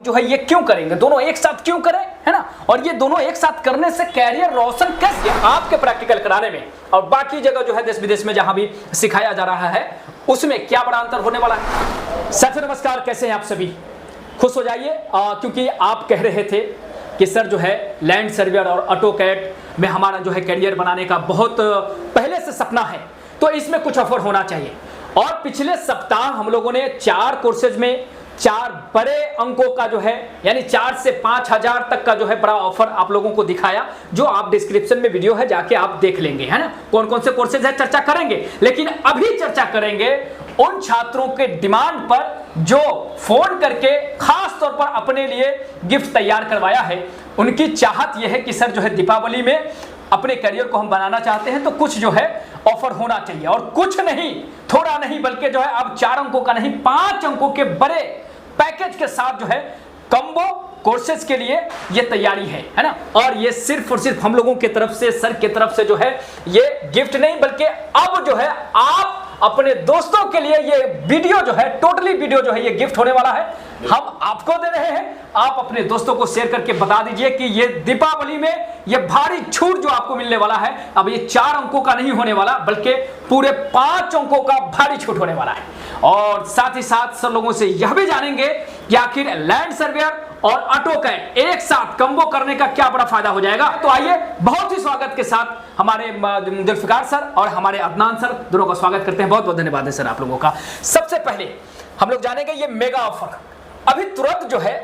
जो है ये क्यों करेंगे, दोनों एक साथ क्यों करें, है ना। और ये दोनों एक साथ करने से कैरियर रोशन कैसे आपके प्रैक्टिकल कराने में और बाकी जगह जो है देश विदेश में जहां भी सिखाया जा रहा है उसमें क्या बड़ा अंतर होने वाला है। सर नमस्कार, कैसे हैं आप सभी, खुश हो जाइए क्योंकि आप कह रहे थे कि सर जो है लैंड सर्वेयर और ऑटोकैड में हमारा जो है कैरियर बनाने का बहुत पहले से सपना है, तो इसमें कुछ ऑफर होना चाहिए। और पिछले सप्ताह हम लोगों ने 4 कोर्सेज में 4 बड़े अंकों का जो है यानी 4 से 5,000 तक का जो है बड़ा ऑफर आप लोगों को दिखाया, जो आप डिस्क्रिप्शन में वीडियो है जाके आप देख लेंगे, है ना। कौन कौन से कोर्सेज है चर्चा करेंगे, लेकिन अभी चर्चा करेंगे उन छात्रों के डिमांड पर जो फोन करके खास तौर पर अपने लिए गिफ्ट तैयार करवाया है। उनकी चाहत यह है कि सर जो है दीपावली में अपने करियर को हम बनाना चाहते हैं तो कुछ जो है ऑफर होना चाहिए, और कुछ नहीं, थोड़ा नहीं, बल्कि जो है अब 4 अंकों का नहीं 5 अंकों के बड़े पैकेज के साथ जो है कॉम्बो कोर्सेज के लिए ये तैयारी है ना। और ये सिर्फ और सिर्फ हम लोगों की तरफ से, सर की तरफ से जो है ये गिफ्ट नहीं, बल्कि अब जो है आप अपने दोस्तों के लिए ये वीडियो जो है टोटली वीडियो जो है ये गिफ्ट होने वाला है, हम आपको दे रहे हैं। आप अपने दोस्तों को शेयर करके बता दीजिए कि ये दीपावली में ये भारी छूट जो आपको मिलने वाला है, अब ये 4 अंकों का नहीं होने वाला बल्कि पूरे 5 अंकों का भारी छूट होने वाला है। और साथ ही साथ सब लोगों से यह भी जानेंगे कि आखिर लैंड सर्वेयर और ऑटोकैड एक साथ कॉम्बो करने का क्या बड़ा फायदा हो जाएगा। तो आइए बहुत ही स्वागत के साथ हमारे जुल्फिकार सर और हमारे अदनान सर दोनों का स्वागत करते हैं। बहुत बहुत धन्यवाद है सर आप लोगों का। सबसे पहले हम लोग जानेंगे ये मेगा ऑफर, अभी तुरंत जो है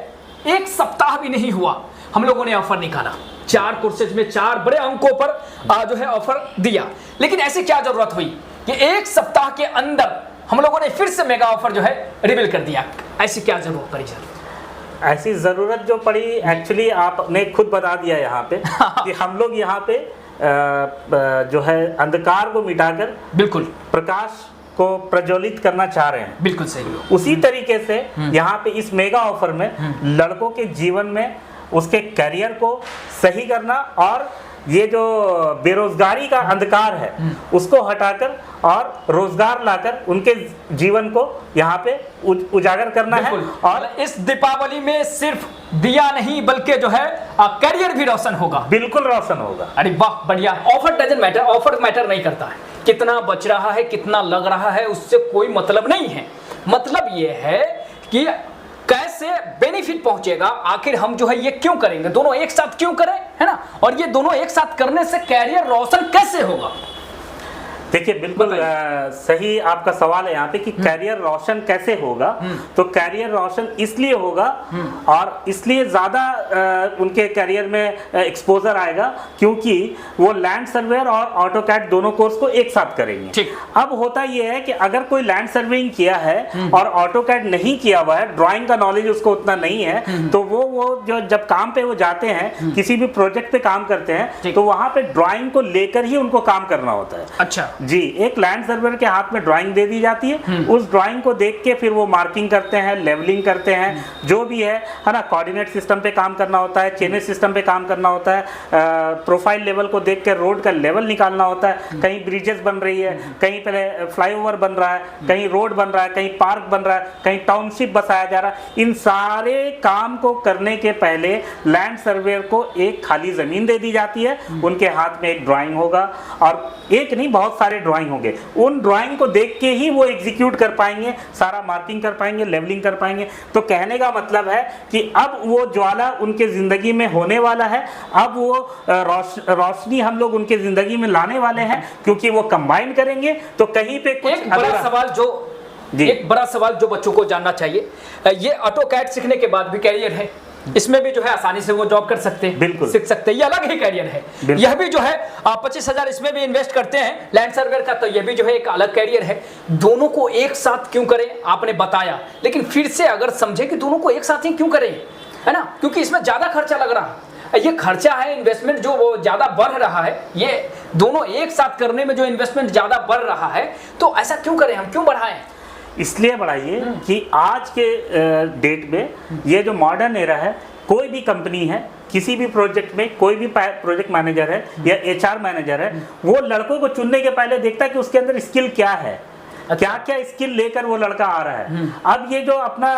1 सप्ताह भी नहीं हुआ हम लोगों ने ऑफर निकाला, 4 कोर्सेज में 4 बड़े अंकों पर जो है ऑफर दिया। लेकिन ऐसी क्या जरूरत हुई कि 1 सप्ताह के अंदर हम लोगों ने फिर से मेगा ऑफर जो है रिवील कर दिया, ऐसी क्या जरूरत पड़ी सर? ऐसी ज़रूरत जो पड़ी एक्चुअली आपने खुद बता दिया यहाँ पे कि हम लोग यहाँ पे जो है अंधकार को मिटाकर बिल्कुल प्रकाश को प्रज्वलित करना चाह रहे हैं। बिल्कुल सही। उसी तरीके से यहाँ पे इस मेगा ऑफर में लड़कों के जीवन में उसके करियर को सही करना और ये जो बेरोजगारी का अंधकार है उसको हटाकर और रोजगार लाकर उनके जीवन को यहाँ पे उजागर करना है। और इस दीपावली में सिर्फ दिया नहीं बल्कि जो है करियर भी रोशन होगा, बिल्कुल रोशन होगा। अरे वाह, बढ़िया। Offer doesn't matter, offer matter नहीं करता है कितना बच रहा है, कितना लग रहा है, उससे कोई मतलब नहीं है। मतलब ये है कि कैसे बेनिफिट पहुंचेगा, आखिर हम जो है ये क्यों करेंगे, दोनों एक साथ क्यों करें, है ना। और ये दोनों एक साथ करने से कैरियर रोशन कैसे होगा। देखिए बिल्कुल सही आपका सवाल है यहाँ पे कि कैरियर रोशन कैसे होगा। तो कैरियर रोशन इसलिए होगा और इसलिए ज़्यादा उनके कैरियर में एक्सपोजर आएगा क्योंकि वो लैंड सर्वेयर और ऑटोकैड दोनों कोर्स को एक साथ करेंगे। अब होता ये है कि अगर कोई लैंड सर्वेइंग किया है और ऑटोकैड नहीं किया हुआ है, ड्राइंग का नॉलेज उसको उतना नहीं है, तो वो जो जब काम पे वो जाते हैं, किसी भी प्रोजेक्ट पे काम करते हैं, तो वहाँ पे ड्राइंग को लेकर ही उनको काम करना होता है। अच्छा जी, एक लैंड सर्वेयर के हाथ में ड्राइंग दे दी जाती है, उस ड्राइंग को देख के फिर वो मार्किंग करते हैं, लेवलिंग करते हैं, जो भी है ना। कोऑर्डिनेट सिस्टम पे काम करना होता है, चेनेज सिस्टम पे काम करना होता है, प्रोफाइल लेवल को देख के रोड का लेवल निकालना होता है। कहीं ब्रिजेस बन रही है, कहीं पहले फ्लाईओवर बन रहा है, कहीं रोड बन रहा है, कहीं पार्क बन रहा है, कहीं टाउनशिप बसाया जा रहा है। इन सारे काम को करने के पहले लैंड सर्वेयर को एक खाली जमीन दे दी जाती है, उनके हाथ में एक ड्राइंग होगा, और एक नहीं बहुत सारे ड्राइंग होंगे। उन ड्राइंग को देख के ही वो एग्जीक्यूट कर पाएंगे, सारा मार्किंग कर पाएंगे, लेवलिंग कर पाएंगे। तो कहने का मतलब है कि अब वो ज्वाला उनके जिंदगी में होने वाला है, अब वो रोशनी हम लोग उनके जिंदगी में लाने वाले हैं, क्योंकि वो कंबाइन करेंगे। तो कहीं पे कुछ एक बड़ा सवाल जो बच्चों को जानना चाहिए, ये ऑटोकैड सीखने के बाद भी कैरियर है, इसमें भी जो है आसानी से वो जॉब कर सकते हैं, बिल्कुल सीख सकते हैं, ये अलग ही कैरियर है। यह भी जो है 25,000 इसमें भी इन्वेस्ट करते हैं लैंड सर्वेयर का, तो यह भी जो है एक अलग कैरियर है। दोनों को एक साथ क्यों करें आपने बताया, लेकिन फिर से अगर समझे कि दोनों को एक साथ ही क्यों करें, है ना, क्योंकि इसमें ज्यादा खर्चा लग रहा है, ये खर्चा है, इन्वेस्टमेंट जो वो ज्यादा बढ़ रहा है, ये दोनों एक साथ करने में जो इन्वेस्टमेंट ज्यादा बढ़ रहा है, तो ऐसा क्यों करें, हम क्यों बढ़ाएं। इसलिए बढ़ाइए कि आज के डेट में ये जो मॉडर्न एरा है, कोई भी कंपनी है, किसी भी प्रोजेक्ट में कोई भी प्रोजेक्ट मैनेजर है या एचआर मैनेजर है, वो लड़कों को चुनने के पहले देखता है कि उसके अंदर स्किल क्या है। क्या क्या स्किल लेकर वो लड़का आ रहा है। अब ये जो अपना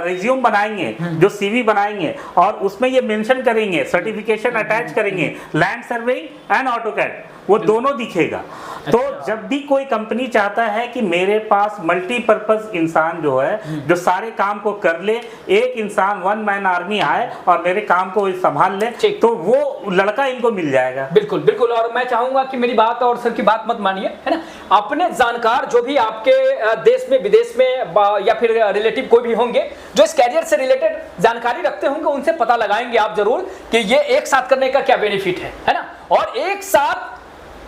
रिज्यूम बनाएंगे, जो सीवी बनाएंगे और उसमें ये मेंशन करेंगे, सर्टिफिकेशन अटैच करेंगे, लैंड सर्वेइंग एंड ऑटोकैड, वो दोनों दिखेगा। तो जब भी कोई कंपनी चाहता है कि मेरे पास मल्टीपर्पज इंसान जो है, जो सारे काम को कर ले, एक इंसान वन मैन आर्मी आए और मेरे काम को संभाल ले, तो वो लड़का इनको मिल जाएगा। बिल्कुल बिल्कुल। और मैं चाहूंगा कि मेरी बात और सर की बात मत मानिए, है ना, अपने जानकार जो भी आपके देश में विदेश में या फिर रिलेटिव कोई भी होंगे जो इस कैरियर से रिलेटेड जानकारी रखते होंगे, उनसे पता लगाएंगे आप जरूर कि ये एक साथ करने का क्या बेनिफिट है ना। और एक साथ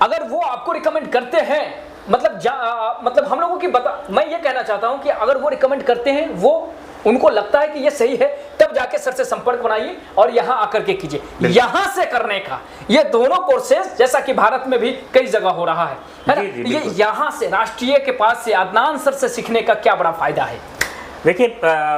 अगर वो आपको रिकमेंड करते हैं, मतलब हम लोगों की मैं ये कहना चाहता हूं कि अगर वो रिकमेंड करते हैं, वो उनको लगता है कि ये सही है, तब जाके सर से संपर्क बनाइए और यहां आकर के कीजिए। यहां से करने का ये दोनों कोर्सेज, जैसा कि भारत में भी कई जगह हो रहा है ना, ये यहां से राष्ट्रीय के पास से अदनान सर से सीखने का क्या बड़ा फायदा है। देखिए,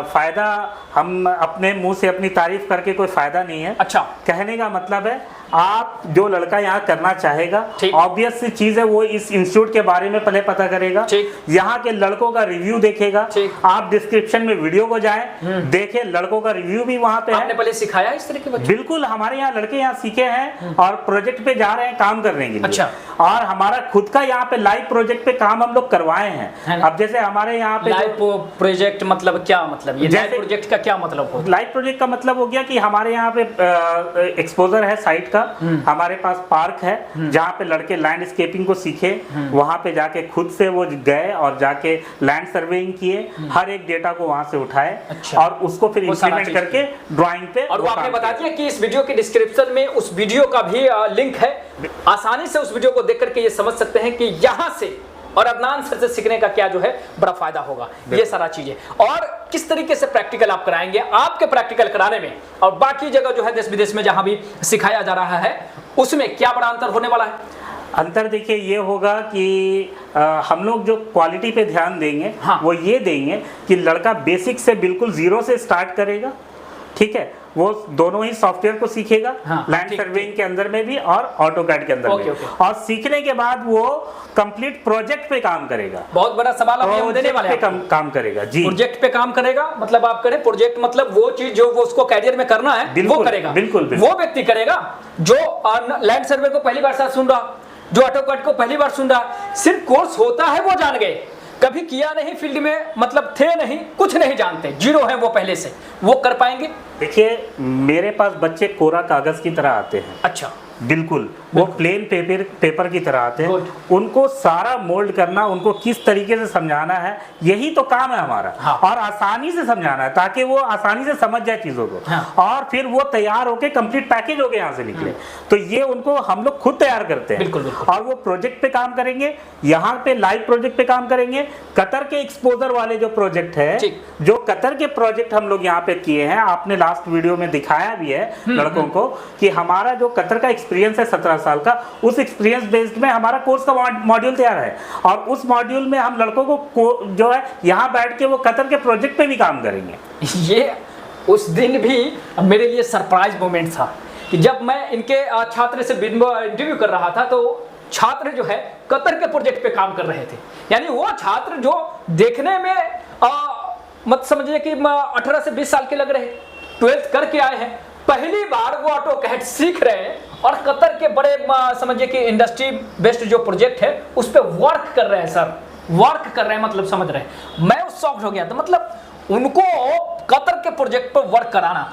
फायदा हम अपने मुंह से अपनी तारीफ करके कोई फायदा नहीं है। अच्छा, कहने का मतलब है आप जो लड़का यहाँ करना चाहेगा, ऑब्वियस सी चीज है, वो इस इंस्टीट्यूट के बारे में पहले पता करेगा, यहाँ के लड़कों का रिव्यू देखेगा। आप डिस्क्रिप्शन में वीडियो को जाएं, देखें, लड़कों का रिव्यू भी वहाँ पे आपने पहले सिखाया इस तरह के बच्चे? बिल्कुल, हमारे यहाँ लड़के यहाँ सीखे हैं और प्रोजेक्ट पे जा रहे हैं काम करने के लिए। अच्छा। और हमारा खुद का यहाँ पे लाइव प्रोजेक्ट पे काम हम लोग करवाए हैं। अब जैसे हमारे यहाँ पे लाइव प्रोजेक्ट मतलब क्या, मतलब ये लाइव प्रोजेक्ट का क्या मतलब होता है? लाइव प्रोजेक्ट का मतलब हो गया कि हमारे यहाँ पे एक्सपोजर है साइट का, हमारे पास पार्क है जहाँ पे लड़के लैंडस्केपिंग को सीखे, वहाँ पे जाके खुद से वो गए और जाके लैंड सर्वेइंग किए, हर एक डेटा को वहाँ से उठाए। अच्छा। और उसको फिर इंप्लीमेंट करके ड्राइंग पे। और वो आपने बता दिया कि इस वीडियो के डिस्क्रिप्शन में उस वीडियो का भी लिंक है, आसानी से उस वीडियो को देख करके ये समझ सकते हैं कि यहाँ से और अदनान सर से सीखने का क्या जो है बड़ा फायदा होगा, ये सारा चीजें। और किस तरीके से प्रैक्टिकल आप कराएंगे, आपके प्रैक्टिकल कराने में और बाकी जगह जो है देश विदेश में जहां भी सिखाया जा रहा है, उसमें क्या बड़ा अंतर होने वाला है? अंतर देखिए ये होगा कि हम लोग जो क्वालिटी पे ध्यान देंगे, वो ये देंगे कि लड़का बेसिक से बिल्कुल जीरो से स्टार्ट करेगा, ठीक है, वो दोनों ही सॉफ्टवेयर को सीखेगा, लैंड सर्वेइंग के अंदर में भी और ऑटोकैड के अंदर में। और सीखने के बाद वो कंप्लीट प्रोजेक्ट पे काम करेगा। बहुत बड़ा सवाल अब हम देने वाले हैं। काम करेगा जी, प्रोजेक्ट पे काम करेगा, मतलब आप करें प्रोजेक्ट, मतलब वो चीज जो वो उसको कैरियर में करना है वो करेगा। बिल्कुल वो व्यक्ति करेगा जो लैंड सर्वे को पहली बार साथ सुन रहा, जो ऑटोकैड को पहली बार सुन रहा, सिर्फ कोर्स होता है वो जान गए, कभी किया नहीं फील्ड में, मतलब थे नहीं, कुछ नहीं जानते, जीरो है वो पहले से, वो कर पाएंगे? देखिए, मेरे पास बच्चे कोरा कागज की तरह आते हैं। अच्छा, बिल्कुल, वो प्लेन पेपर की तरह आते हैं। उनको सारा मोल्ड करना, उनको किस तरीके से समझाना है, यही तो काम है हमारा। और आसानी से समझाना है ताकि वो आसानी से समझ जाए चीजों को, और फिर वो तैयार होके कंप्लीट पैकेज होके यहाँ से निकले। तो ये उनको हम लोग खुद तैयार करते हैं। बिल्कुल। और वो प्रोजेक्ट पे काम करेंगे, यहाँ पे लाइव प्रोजेक्ट पे काम करेंगे। कतर के एक्सपोजर वाले जो प्रोजेक्ट है, जो कतर के प्रोजेक्ट हम लोग यहाँ पे किए हैं, आपने लास्ट वीडियो में दिखाया भी है लड़कों को कि हमारा जो कतर का एक्सपीरियंस है 17 साल का, उस एक्सपीरियंस बेस्ड में हमारा कोर्स का मॉड्यूल तैयार है। और उस मॉड्यूल में हम लड़कों को जो है यहाँ बैठ के वो कतर के प्रोजेक्ट पे भी काम करेंगे। ये उस दिन भी मेरे लिए सरप्राइज मोमेंट था कि जब मैं इनके छात्र से इंटरव्यू कर रहा था, तो छात्र जो है कतर के प्रोजेक्ट पे काम कर रहे थे। यानी वो छात्र जो देखने में मत समझिए कि 18 से 20 साल के लग रहे, 12th करके आए हैं, पहली बार वो ऑटोकैड सीख रहे हैं और कतर के बड़े समझिए कि इंडस्ट्री बेस्ड जो प्रोजेक्ट है उस पर वर्क कर रहे हैं। सर वर्क कर रहे हैं, मतलब समझ रहे हैं। मैं उस शॉक्ड हो गया था, मतलब उनको कतर के प्रोजेक्ट पर वर्क कराना,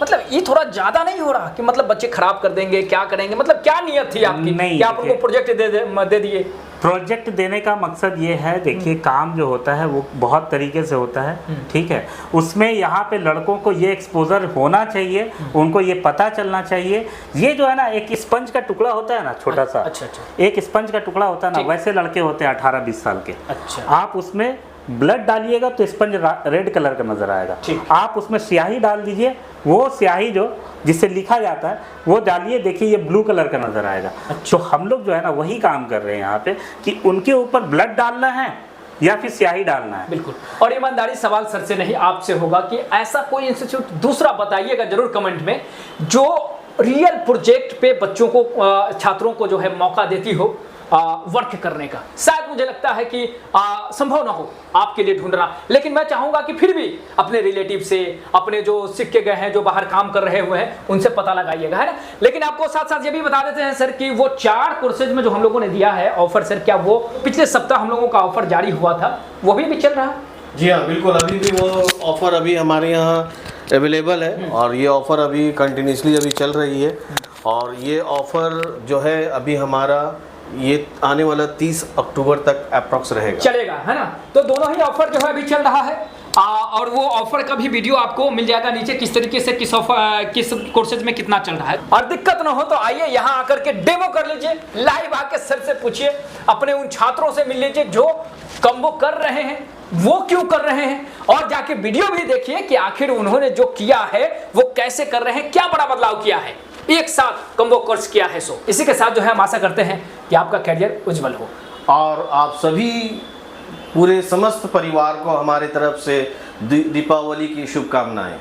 मतलब ये थोड़ा ज्यादा नहीं हो रहा कि मतलब बच्चे खराब कर देंगे, क्या करेंगे, मतलब क्या नियत थी आपकी? नहीं, क्या आप उनको प्रोजेक्ट दे दिए? प्रोजेक्ट देने का मकसद ये है, देखिए काम जो होता है वो बहुत तरीके से होता है, ठीक है, उसमें यहाँ पे लड़कों को ये एक्सपोजर होना चाहिए, उनको ये पता चलना चाहिए। ये जो है ना, एक स्पंज का टुकड़ा होता है ना, छोटा सा, एक स्पंज का टुकड़ा होता है ना, वैसे लड़के होते हैं 18-20 साल के। आप उसमें ब्लड डालिएगा तो स्पंज रेड कलर का नजर आएगा। आप उसमें स्याही डाल दीजिए, वो स्याही जो जिससे लिखा जाता है वो डालिए, देखिए ये ब्लू कलर का नजर आएगा। तो हम लोग जो है ना वही काम कर रहे हैं यहाँ पे कि उनके ऊपर ब्लड डालना है या फिर स्याही डालना है। बिल्कुल। और ईमानदारी सवाल सर से नहीं, आपसे होगा कि ऐसा कोई इंस्टीट्यूट दूसरा बताइएगा जरूर कमेंट में, जो रियल प्रोजेक्ट पे बच्चों को, छात्रों को जो है मौका देती हो वर्क करने का। शायद मुझे लगता है कि संभव ना हो आपके लिए ढूंढना, लेकिन मैं चाहूंगा कि फिर भी अपने रिलेटिव से, अपने जो सीख के गए हैं, जो बाहर काम कर रहे हुए हैं, उनसे पता लगाइएगा, है ना। लेकिन आपको साथ साथ ये भी बता देते हैं सर कि वो 4 कोर्सेज में जो हम लोगों ने दिया है ऑफर सर, क्या वो पिछले सप्ताह हम लोगों का ऑफर जारी हुआ था, वो भी चल रहा है? जी हाँ, बिल्कुल, अभी भी वो ऑफ़र अभी हमारे यहाँ अवेलेबल है और ये ऑफ़र अभी कंटिन्यूसली अभी चल रही है। और ये ऑफ़र जो है अभी हमारा ये आने वाला 30 अक्टूबर तक अप्रॉक्स रहेगा, चलेगा, है ना। तो दोनों ही ऑफर जो है अभी चल रहा है और वो ऑफर का भी वीडियो आपको मिल जाएगा नीचे, किस तरीके से किस कोर्सेज में कितना चल रहा है। और दिक्कत ना हो तो आइए यहाँ आकर के डेमो कर लीजिए, लाइव आके सर से पूछिए, अपने उन छात्रों से मिल लीजिए जो कम्बो कर रहे हैं, वो क्यों कर रहे हैं, और जाके वीडियो भी देखिए कि आखिर उन्होंने जो किया है वो कैसे कर रहे हैं, क्या बड़ा बदलाव किया है, एक साथ कम्बो कोर्स किया है। सो इसी के साथ जो है हम आशा करते हैं कि आपका करियर उज्जवल हो और आप सभी पूरे समस्त परिवार को हमारे तरफ से दीपावली की शुभकामनाएं।